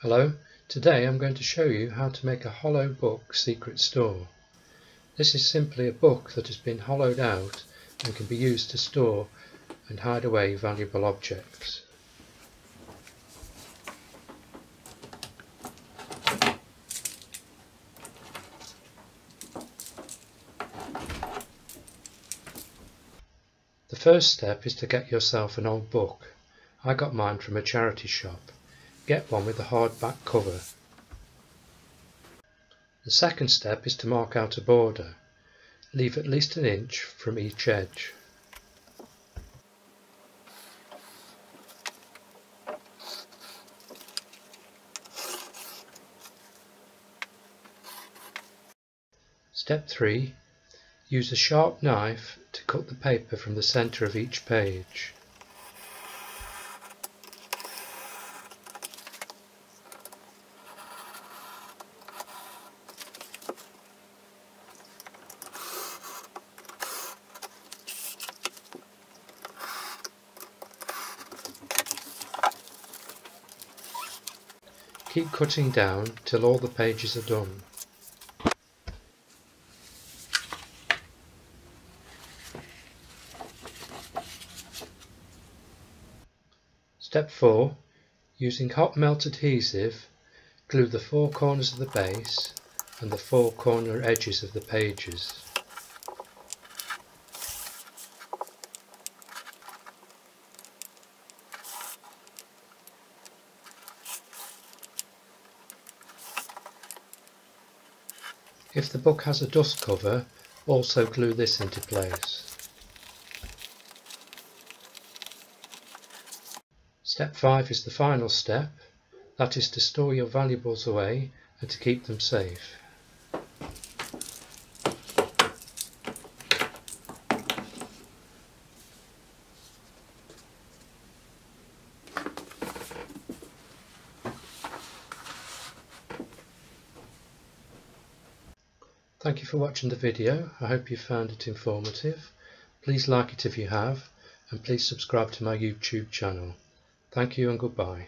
Hello, today I'm going to show you how to make a hollow book secret store. This is simply a book that has been hollowed out and can be used to store and hide away valuable objects. The first step is to get yourself an old book. I got mine from a charity shop. Get one with a hardback cover. The second step is to mark out a border. Leave at least an inch from each edge. Step 3. Use a sharp knife to cut the paper from the centre of each page. Keep cutting down till all the pages are done. Step 4. Using hot melt adhesive, glue the 4 corners of the base and the 4 corner edges of the pages. If the book has a dust cover, also glue this into place. Step 5 is the final step, that is to store your valuables away and to keep them safe. Thank you for watching the video. I hope you found it informative. Please like it if you have, and please subscribe to my YouTube channel. Thank you and goodbye.